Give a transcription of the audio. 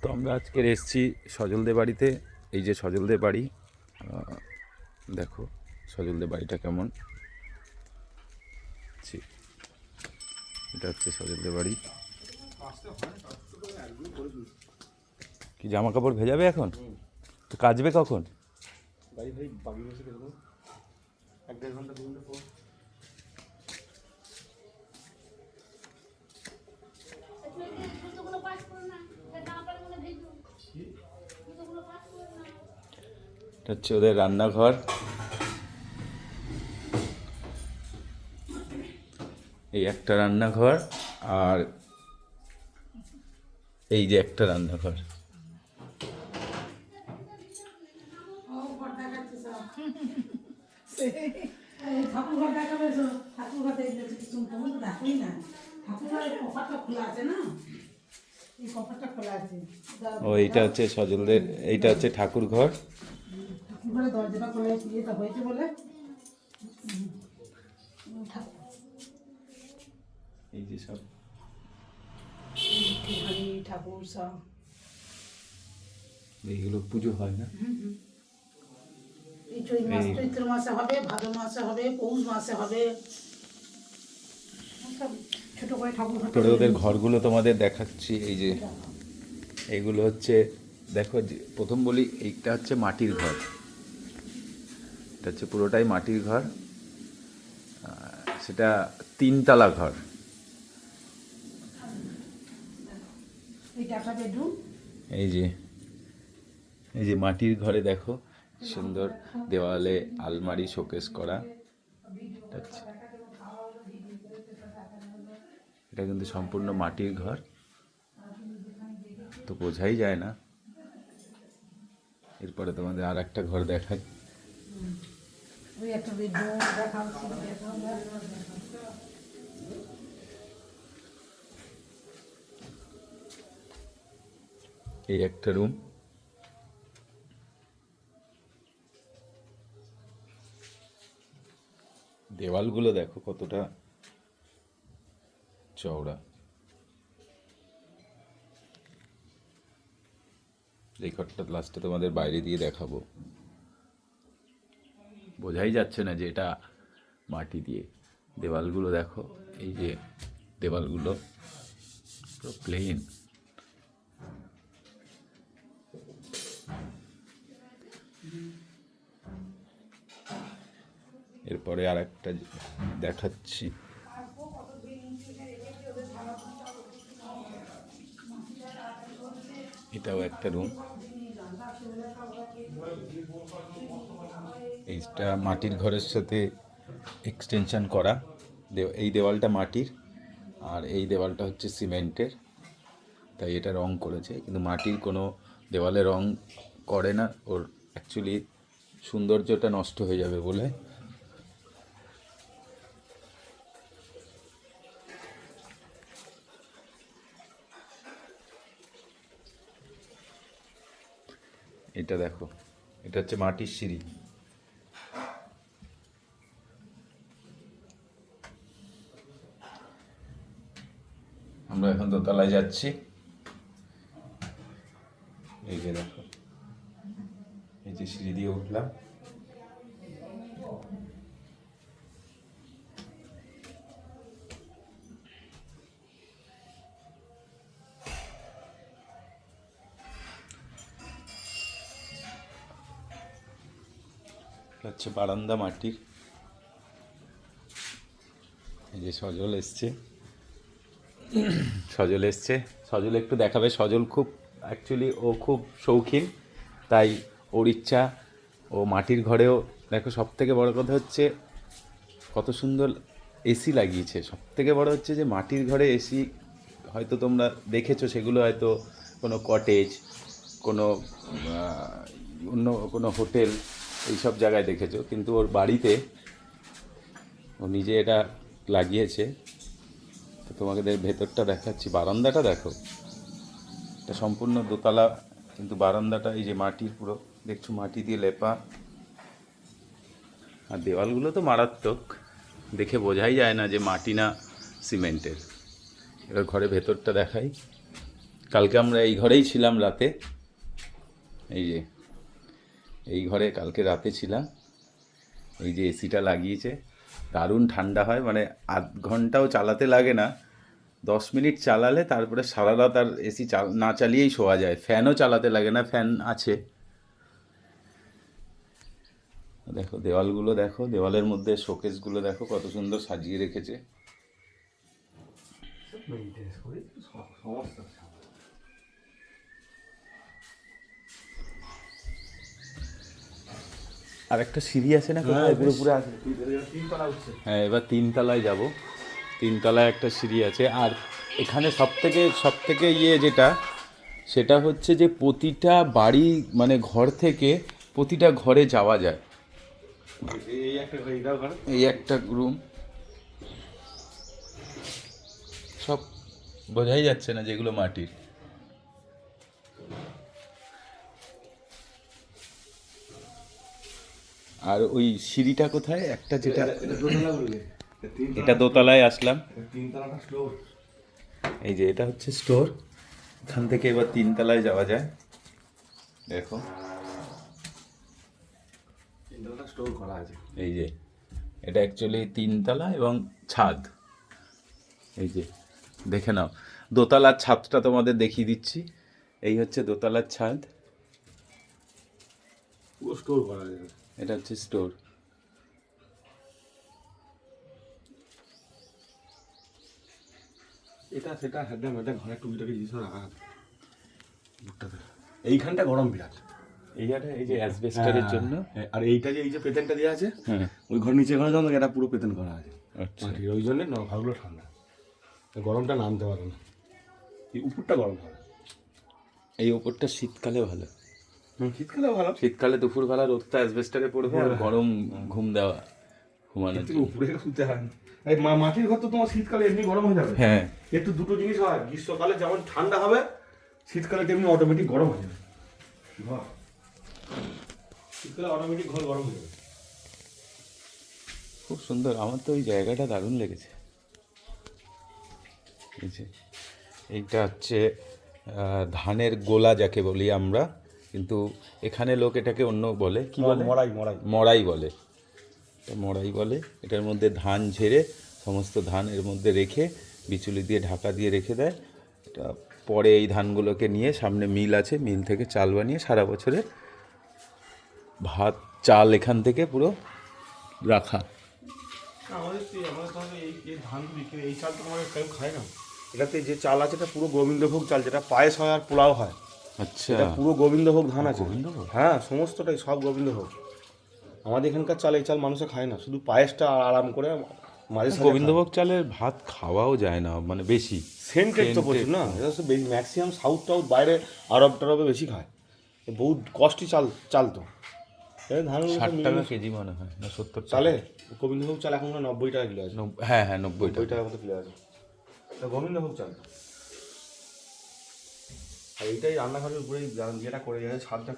তো আমরা আজকে এসেছি সজলদের বাড়িতে। এই যে সজলদের বাড়ি, দেখো সজলদের বাড়িটা কেমন। এটা হচ্ছে সজলদের বাড়ি। কি জামা কাপড় ভেজাবে এখন? তো কাচবে কখন? এটা হচ্ছে ওদের রান্নাঘর। এই একটা রান্নাঘর, আর এই যে একটা রান্নাঘর। ও এইটা হচ্ছে সজলদের, এইটা হচ্ছে ঠাকুর ঘর। এই যে সব ঠাকুর সব এইগুলো পুজো হয় না? এই চৈত্র মাসে হবে, ভাদ্র মাসে হবে, পৌষ মাসে হবে। ছোট করে ঠাকুর তোরে ওদের ঘরগুলো তোমাদের দেখাচ্ছি। এই যে এইগুলো হচ্ছে, দেখো প্রথম বলি, এইটা হচ্ছে মাটির ঘর। এটা হচ্ছে পুরোটাই মাটির ঘর। সেটা 3তলা ঘর। এই যে এই যে মাটির ঘরে দেখো সুন্দর দেওয়ালে আলমারি, শোকেস করা। এটা কিন্তু সম্পূর্ণ মাটির ঘর, তো বোঝাই যায় না। এরপরে তোমাদের আর একটা ঘর দেখাই। এই একটা রুম। দেওয়ালগুলো দেখো কতটা চওড়া। এই ঘরটা লাস্টে তোমাদের বাইরে দিয়ে দেখাবো। বোঝাই যাচ্ছে না যে এটা মাটি দিয়ে। দেওয়ালগুলো দেখো, এই যে দেওয়ালগুলো পুরো প্লেন। এরপরে আর একটা দেখাচ্ছি। এটাও একটা রুম। এইটা মাটির ঘরের সাথে এক্সটেনশন করা। এই দেওয়ালটা মাটির, আর এই দেওয়ালটা হচ্ছে সিমেন্টের, তাই এটা রং করেছে। কিন্তু মাটির কোনো দেওয়ালে রং করে না, ওর অ্যাকচুয়ালি সৌন্দর্যটা নষ্ট হয়ে যাবে বলে। এটা দেখো, এটা হচ্ছে মাটির সিঁড়ি। আমরা এখন দোতলায় যাচ্ছি। এই যে দেখো, এই যে সিঁড়ি দিয়ে উঠলাম। হচ্ছে বারান্দা মাটির। এই যে সজল এসছে, সজল এসছে। সজল একটু দেখাবে। সজল খুব অ্যাকচুয়ালি ও খুব শৌখিন, তাই ওর ইচ্ছা ও মাটির ঘরেও। দেখো সব থেকে বড় কথা হচ্ছে কত সুন্দর এসি লাগিয়েছে। সব থেকে বড় হচ্ছে যে মাটির ঘরে এসি হয়তো তোমরা দেখেছো, সেগুলো হয়তো কোনো কটেজ, কোনো অন্য কোনো হোটেল, এইসব জায়গায় দেখেছো, কিন্তু ওর বাড়িতে ও নিজে এটা লাগিয়েছে। তো তোমাকে ভেতরটা দেখাচ্ছি। বারান্দাটা দেখো, এটা সম্পূর্ণ দোতলা, কিন্তু বারান্দাটা এই যে মাটির, পুরো দেখছো মাটি দিয়ে লেপা। আর দেওয়ালগুলো তো মারাত্মক, দেখে বোঝাই যায় না যে মাটি না সিমেন্টের। এবার ঘরে ভেতরটা দেখাই। কালকে আমরা এই ঘরেই ছিলাম রাতে, এই যে এই ঘরে কালকে রাতে ছিলাম। এই যে এসিটা লাগিয়েছে, দারুণ ঠান্ডা হয়, মানে আধ ঘন্টাও চালাতে লাগে না, 10 মিনিট চালালে তারপরে সারা রাত আর এসি না চালিয়েই শোয়া যায়। ফ্যানও চালাতে লাগে না, ফ্যান আছে। দেখো দেওয়ালগুলো দেখো, দেওয়ালের মধ্যে শোকেসগুলো দেখো কত সুন্দর সাজিয়ে রেখেছে। আর একটা সিঁড়ি আছে না কোথায় পুরোপুরি আছে? হ্যাঁ, এবার 3 তলায় যাব। 3 তলায় একটা সিঁড়ি আছে। আর এখানে সব থেকে যেটা, সেটা হচ্ছে যে প্রতিটা বাড়ি মানে ঘর থেকে প্রতিটা ঘরে যাওয়া যায়। এই একটা রুম, সব বোঝাই যাচ্ছে না যেগুলো মাটির। আর ওই সিঁড়িটা কোথায় একটা, যেটা এটা দোতলায় আসলাম। এই যে এটা হচ্ছে স্টোর, এখান থেকে এবার 3 তলায় যাওয়া যায়। দেখো স্টোর করা আছে। এই যে এটা অ্যাকচুয়ালি 3 তলা এবং ছাদ। এই যে দেখে নাও, দোতলার ছাদটা তোমাদের দেখিয়ে দিচ্ছি। এই হচ্ছে দোতলার ছাদ, পুরো স্টোর করা আছে। এটা হচ্ছে স্টোর। এটা সেটা হেডে মেডে ঘরে টুকিটাকি জিনিস রাখা আছে। এইখানটা গরম বিরাট। এই যে অ্যাসবেস্টারের জন্য। আর এইটা যে এই যে পেতেনটা দেওয়া আছে, হ্যাঁ, ওই ঘর নিচে ঘরে যাও, এটা পুরো পেতেন করা আছে। আচ্ছা। মাটির, ওই জন্যে ঘরগুলো ঠান্ডা, গরমটা নামতে পারে না। এই উপরটা গরম হয়। এই ওপরটা শীতকালে ভালো, শীতকালে ভালো। শীতকালে দুপুরবেলা রোদটা অ্যাসবেস্টারে পড়বে আর গরম ঘুম দেওয়া, ঘুমানো। কিন্তু উপরে শুতে হয় না। এই মাটির ঘর তো তোমার শীতকালে এমনি গরম হয়ে যাবে। হ্যাঁ, একটু দুটো জিনিস হয়, গ্রীষ্মকালে যেমন ঠান্ডা হবে, শীতকালে তেমনি অটোমেটিক গরম হয়ে যাবে ঘর। শীতকালে অটোমেটিক ঘর গরম হয়ে যাবে। খুব সুন্দর, আমার তো ওই জায়গাটা দারুণ লেগেছে। এই যে এইটা হচ্ছে ধানের গোলা যাকে বলি আমরা, কিন্তু এখানে লোক এটাকে অন্য বলে, কি বলে? মড়াই মড়াই মড়াই বলে। এটা মড়াই বলে। এটার মধ্যে ধান ঝেড়ে সমস্ত ধান এর মধ্যে রেখে বিচুলি দিয়ে ঢাকা দিয়ে রেখে দেয়। এটা পরে এই ধানগুলোকে নিয়ে সামনে মিল আছে, মিল থেকে চাল বানিয়ে সারা বছরে ভাত চাল এখান থেকে পুরো রাখা। আমাদের তাহলে এই ধান বিক্রি, এই চাল তো আমাদের কেউ খায় না। এটাতে যে চাল আছে এটা পুরো গোবিন্দভোগ চাল, যেটা পায়েস হয় আর পোলাও হয়। আচ্ছা, এটা পুরো গোবিন্দভোগ ধান আছে। গোবিন্দভোগ? হ্যাঁ, সমস্তটাই সব গোবিন্দভোগ। আমাদের এখানকার চাল, এই চাল মানুষে খায় না, শুধু পায়েসটা আরাম করে মাঝে সাঝে গোবিন্দভোগ চালের ভাত খাওয়াও যায় না, মানে বেশি সেন্টেড তো প্রচুর না। এটা তো ম্যাক্সিমাম সাউথ টাউথ বাইরে আরব টারবে বেশি খায়। বহুত কস্টলি চাল তো। এই ধানগুলো 60 টাকা কেজি মনে হয়, না 70 চালে গোবিন্দভোগ চাল এখন 90 টাকা কিলো আছে। হ্যাঁ হ্যাঁ, 90 টাকা। 90 টাকার মতো কিলো আছে গোবিন্দভোগ চাল। আর এইটাই রান্নাঘরের উপরে যেটা করে যায় ছাদটা